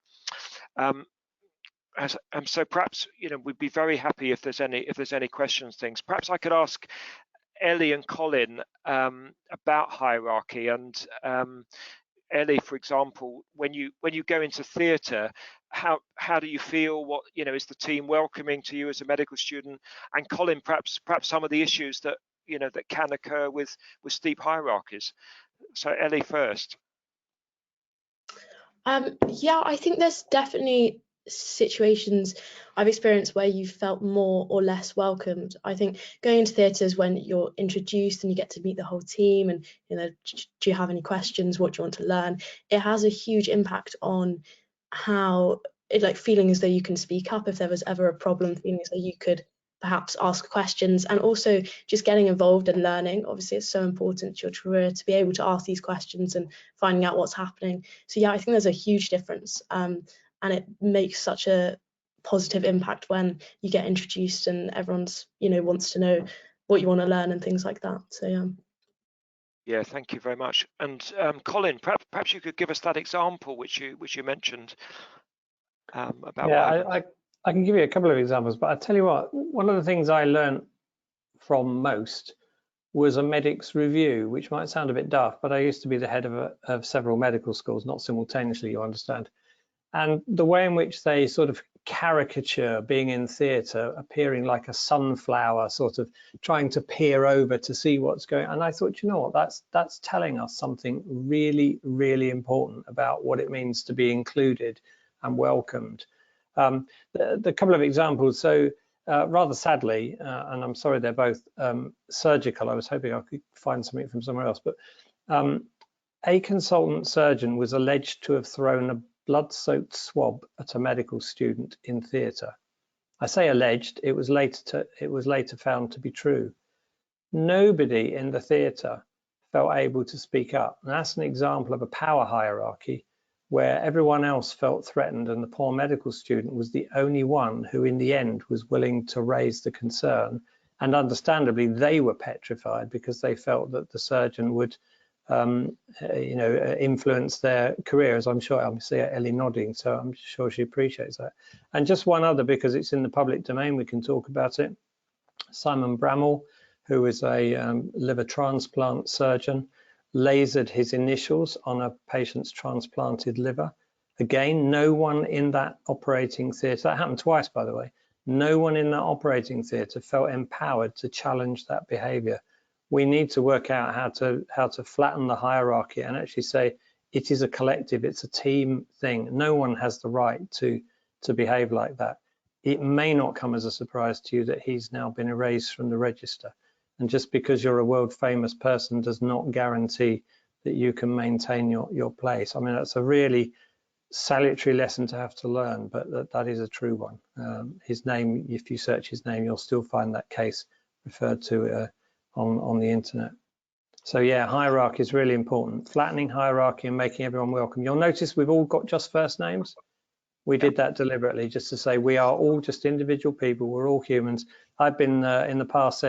So perhaps, you know, we'd be very happy if there's any questions, things. Perhaps I could ask Ellie and Colin about hierarchy. And Ellie, for example, when you go into theatre, how do you feel? What, you know, is the team welcoming to you as a medical student? And Colin, perhaps some of the issues that, you know, that can occur with steep hierarchies. So Ellie first. Yeah, I think there's definitely situations I've experienced where you felt more or less welcomed. I think going into theatres, when you're introduced and you get to meet the whole team, and, you know, do you have any questions, what do you want to learn, it has a huge impact on how feeling as though you can speak up if there was ever a problem, feeling as though you could perhaps ask questions, and also just getting involved and learning. Obviously, it's so important to your career to be able to ask these questions and finding out what's happening. So yeah, I think there's a huge difference, and it makes such a positive impact when you get introduced and everyone's, you know, wants to know what you want to learn and things like that. So yeah. Yeah, thank you very much. And Colin, perhaps you could give us that example which you mentioned about what happened. I can give you a couple of examples, but I tell you what, one of the things I learned from most was a medic's review, which might sound a bit daft, but I used to be the head of several medical schools, not simultaneously, you understand. And the way in which they sort of caricature being in theatre, appearing like a sunflower, sort of trying to peer over to see what's going on. And I thought, you know what, that's telling us something really, really important about what it means to be included and welcomed. The couple of examples, so rather sadly, and I'm sorry they're both surgical, I was hoping I could find something from somewhere else, but a consultant surgeon was alleged to have thrown a blood-soaked swab at a medical student in theatre. I say alleged, it was later found to be true. Nobody in the theatre felt able to speak up. And that's an example of a power hierarchy where everyone else felt threatened and the poor medical student was the only one who in the end was willing to raise the concern. And understandably, they were petrified because they felt that the surgeon would you know, influence their careers. I'm sure, I see Ellie nodding, so I'm sure she appreciates that. And just one other, because it's in the public domain, we can talk about it. Simon Bramall, who is a liver transplant surgeon, lasered his initials on a patient's transplanted liver. Again, no one in that operating theatre, that happened twice, by the way, no one in that operating theatre felt empowered to challenge that behaviour. We need to work out how to flatten the hierarchy and actually say it is a collective, it's a team thing. No one has the right to behave like that. It may not come as a surprise to you that he's now been erased from the register. And just because you're a world famous person does not guarantee that you can maintain your place. I mean, that's a really salutary lesson to have to learn, but that is a true one. His name, if you search his name, you'll still find that case referred to on the internet. So yeah, hierarchy is really important. Flattening hierarchy and making everyone welcome. You'll notice we've all got just first names. We did that deliberately just to say we are all just individual people. We're all humans. I've been in the past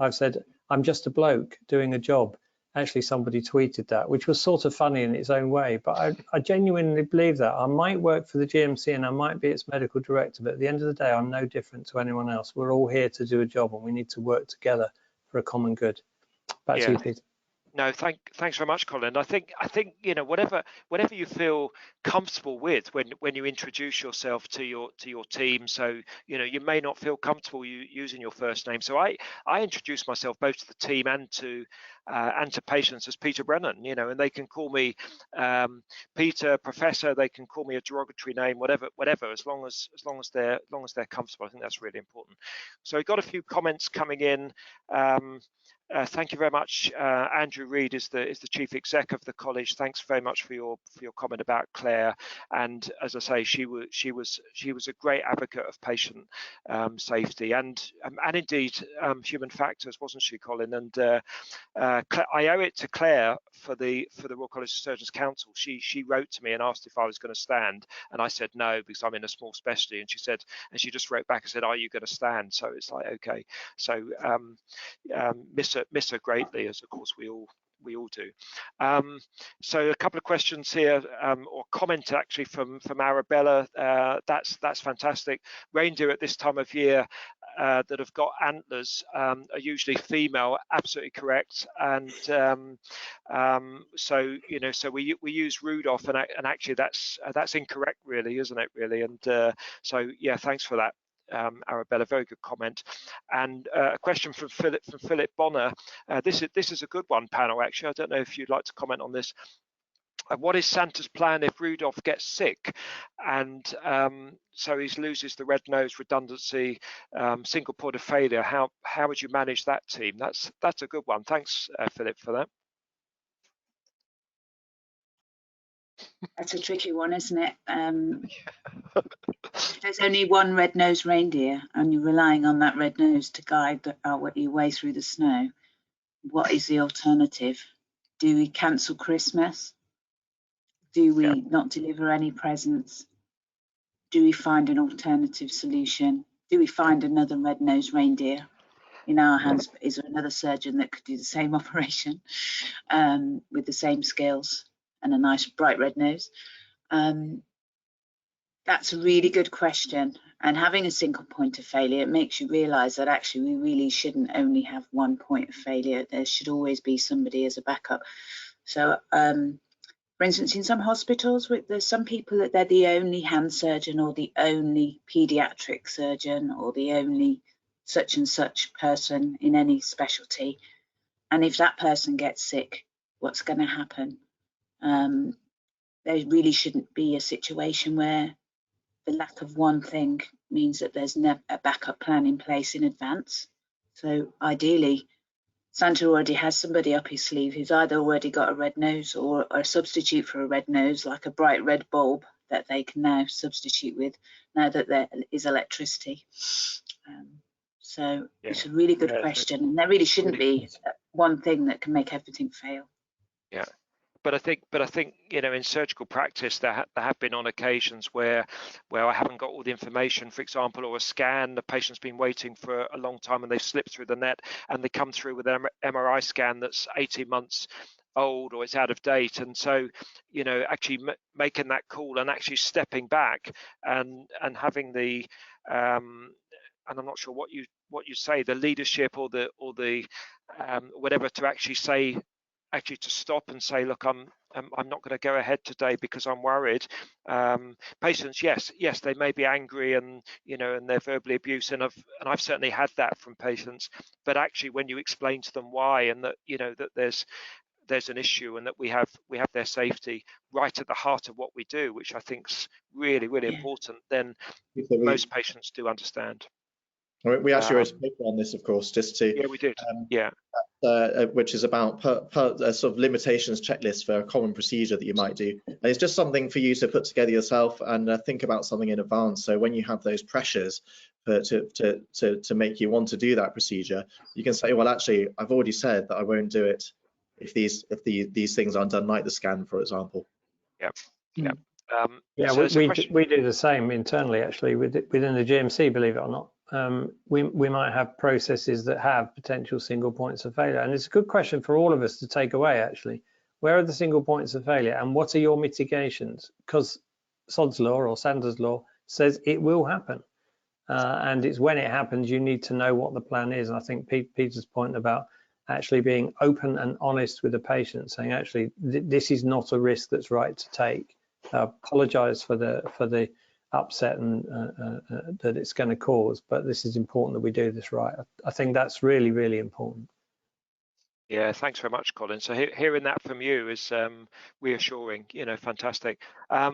I've said I'm just a bloke doing a job. Actually, somebody tweeted that, which was sort of funny in its own way, but I genuinely believe that. I might work for the GMC and I might be its medical director, but at the end of the day, I'm no different to anyone else. We're all here to do a job and we need to work together for a common good. Back to you, Peter. No, thanks very much, Colin. I think you know, whatever you feel comfortable with when you introduce yourself to your team. So you know, you may not feel comfortable using your first name. So I introduce myself both to the team and to patients as Peter Brennan. You know, and they can call me Peter, Professor. They can call me a derogatory name, whatever. As long as they're comfortable. I think that's really important. So we've got a few comments coming in. Thank you very much. Andrew Reid is the chief exec of the college. Thanks very much for your comment about Claire. And as I say, she was a great advocate of patient safety and indeed human factors, wasn't she, Colin? And I owe it to Claire for the Royal College of Surgeons Council. She wrote to me and asked if I was going to stand, and I said no because I'm in a small specialty. And she just wrote back and said, "Are you going to stand?" So it's like, okay. So miss her greatly, as of course we all do. So a couple of questions here, or comment actually from Arabella. That's fantastic. Reindeer at this time of year that have got antlers are usually female. Absolutely correct. And so you know, so we use Rudolph, and actually that's incorrect, really, isn't it? Really, and so yeah, thanks for that. Arabella, very good comment. And a question from Philip Bonner. This is a good one, panel. Actually, I don't know if you'd like to comment on this. What is Santa's plan if Rudolph gets sick and so he loses the red nose, redundancy, single point of failure? How would you manage that team? That's a good one. Thanks, Philip, for that. That's a tricky one, isn't it? If there's only one red-nosed reindeer and you're relying on that red nose to guide your way through the snow, what is the alternative? Do we cancel Christmas? Do we not deliver any presents? do we find an alternative solution? Do we find another red-nosed reindeer? In our hands, is there another surgeon that could do the same operation with the same skills and a nice bright red nose? That's a really good question. And having a single point of failure, it makes you realise that actually we really shouldn't only have one point of failure. There should always be somebody as a backup. So, for instance, in some hospitals, there's some people that they're the only hand surgeon or the only paediatric surgeon or the only such and such person in any specialty. And if that person gets sick, what's going to happen? There really shouldn't be a situation where the lack of one thing means that there's never a backup plan in place in advance. So ideally, Santa already has somebody up his sleeve who's either already got a red nose or a substitute for a red nose, like a bright red bulb that they can now substitute with now that there is electricity. So it's a really good question, and there really shouldn't be one thing that can make everything fail. Yeah. But I think you know, in surgical practice there have been on occasions where I haven't got all the information, for example, or a scan, the patient's been waiting for a long time and they've slipped through the net and they come through with an MRI scan that's 18 months old or it's out of date. And so, you know, actually making that call and actually stepping back and having the and I'm not sure what you say, the leadership or the whatever, to actually say, to stop and say, look, I'm not going to go ahead today because I'm worried. Patients, yes, they may be angry and, you know, and they're verbally abused, and I've certainly had that from patients. But actually, when you explain to them why, and that, you know, that there's an issue and that we have their safety right at the heart of what we do, which I think's really important, then most patients do understand. We actually wrote a paper on this, of course, just to we did, which is about a sort of limitations checklist for a common procedure that you might do. And it's just something for you to put together yourself and think about something in advance. So when you have those pressures to make you want to do that procedure, you can say, well, actually, I've already said that I won't do it if these things aren't done, like the scan, for example. We do the same internally, actually, within the GMC, believe it or not. We might have processes that have potential single points of failure, and it's a good question for all of us to take away, actually. Where are the single points of failure and what are your mitigations? Because Sod's law or Sanders law says it will happen, and it's when it happens you need to know what the plan is. And I think Peter's point about actually being open and honest with the patient, saying, actually, this is not a risk that's right to take. Apologize for the upset and that it's going to cause, but this is important that we do this right. I think that's really important. Yeah, thanks very much, Colin. So hearing that from you is reassuring. You know, fantastic. A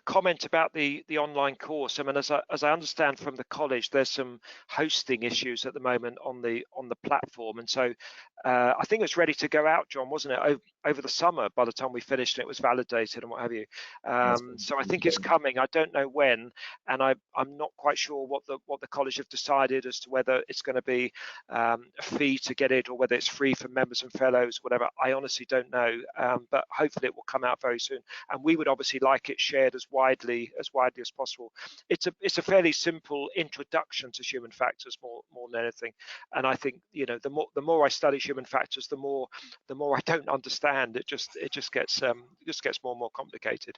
comment about the online course. I mean, as I understand from the college, there's some hosting issues at the moment on the platform, and so I think it's ready to go out, John, wasn't it? Over the summer, by the time we finished, and it was validated and what have you. So I think it's coming. I don't know when, and I'm not quite sure what the college have decided as to whether it's going to be a fee to get it or whether it's free for members and fellows, whatever. I honestly don't know, but hopefully it will come out very soon, and we would obviously like it shared as widely as possible. It's a fairly simple introduction to human factors more than anything, and I think, you know, the more I study human factors, the more I don't understand. It just gets more and more complicated.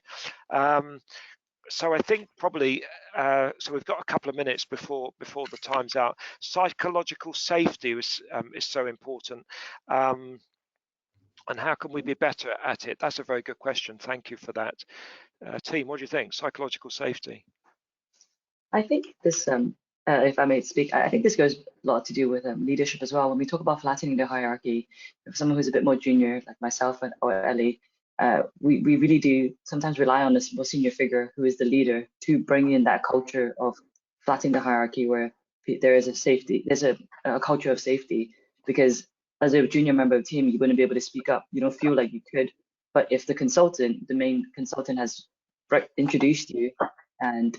So I think probably so we've got a couple of minutes before the time's out. Psychological safety is so important, and how can we be better at it? That's a very good question. Thank you for that. Team, what do you think? Psychological safety. I think this, if I may speak, I think this goes a lot to do with leadership as well. When we talk about flattening the hierarchy, if someone who's a bit more junior, like myself or Ellie, we really do sometimes rely on this more senior figure who is the leader to bring in that culture of flattening the hierarchy, where there is there's a culture of safety. Because as a junior member of the team, you wouldn't be able to speak up. You don't feel like you could. But if the main consultant has introduced you and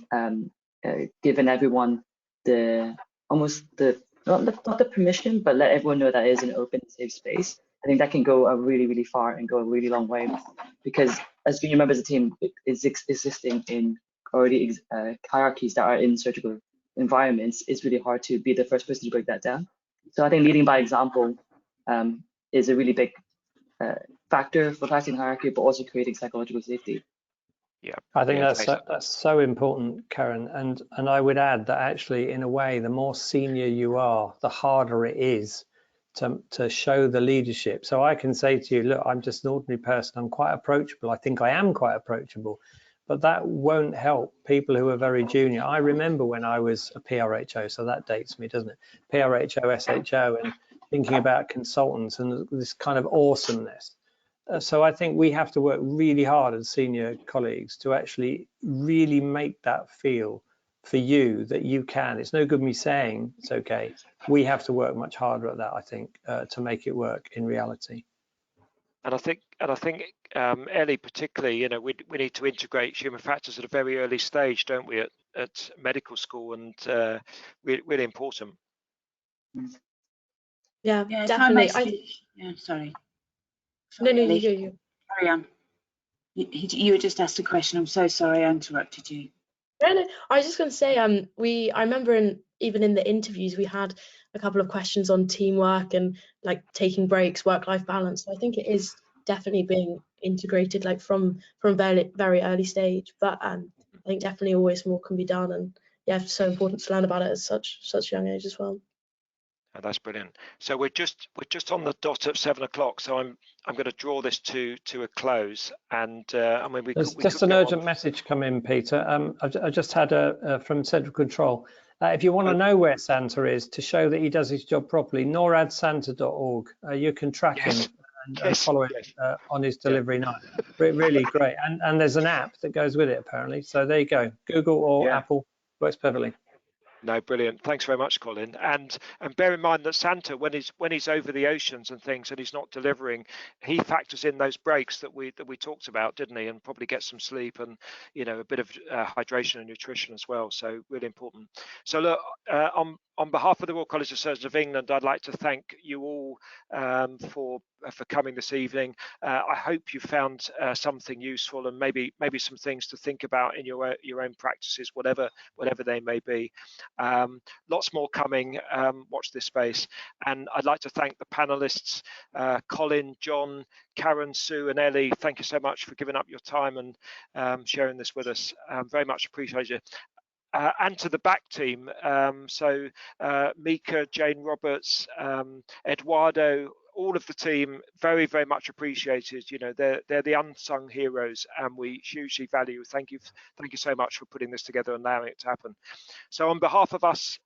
given everyone not the permission, but let everyone know that it is an open, safe space, I think that can go really far and go a really long way. Because as junior members of the team, it's existing in or the hierarchies that are in surgical environments, it's really hard to be the first person to break that down. So I think leading by example is a really big factor for practicing hierarchy, but also creating psychological safety. Yeah, I think that's so important, Karen. And I would add that actually, in a way, the more senior you are, the harder it is to show the leadership. So I can say to you, look, I'm just an ordinary person. I'm quite approachable. I think I am quite approachable, but that won't help people who are very junior. I remember when I was a PRHO, so that dates me, doesn't it? PRHO, SHO, and thinking about consultants and this kind of awesomeness. So I think we have to work really hard as senior colleagues to actually really make that feel for you that you can. It's no good me saying it's okay. We have to work much harder at that, I think, to make it work in reality. And I think, Ellie, particularly, you know, we need to integrate human factors at a very early stage, don't we, at medical school, and really important. Yeah, Yeah, definitely. Sorry. No, Ellie. you. Carry on. You were just asked a question. I'm so sorry I interrupted you. No, I was just going to say, I remember even in the interviews we had a couple of questions on teamwork and like taking breaks, work-life balance. So I think it is definitely being integrated like from very early stage. But I think definitely always more can be done, and yeah, it's so important to learn about it at such a young age as well. Oh, that's brilliant. So we're just on the dot at 7 o'clock. So I'm going to draw this to a close. And I mean, there's just an urgent message come in, Peter. I just had from Central Control. If you want to know where Santa is to show that he does his job properly, noradsanta.org. You can track him and follow it on his delivery night. Really great. And there's an app that goes with it apparently. So there you go. Google or Apple, works perfectly. No, brilliant. Thanks very much, Colin. And bear in mind that Santa, when he's over the oceans and things, and he's not delivering, he factors in those breaks that we talked about, didn't he? And probably gets some sleep and, you know, a bit of hydration and nutrition as well. So really important. So look, on behalf of the Royal College of Surgeons of England, I'd like to thank you all for coming this evening. I hope you found something useful and maybe some things to think about in your own practices, whatever they may be. Lots more coming. Watch this space. And I'd like to thank the panelists, Colin, John, Karen, Sue, and Ellie. Thank you so much for giving up your time and sharing this with us. Very much appreciated. And to the back team, so Mika, Jane Roberts, Eduardo, all of the team, very, very much appreciated. You know, they're the unsung heroes, and we hugely value. Thank you so much for putting this together and allowing it to happen. So on behalf of us,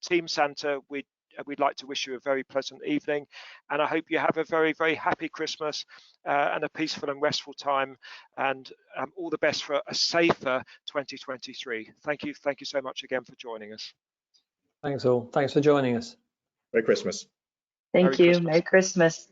Team Santa, we'd like to wish you a very pleasant evening, and I hope you have a very, very happy Christmas and a peaceful and restful time, and all the best for a safer 2023. Thank you so much again for joining us. Thanks all. Thanks for joining us. Merry Christmas. Thank you. Merry Christmas.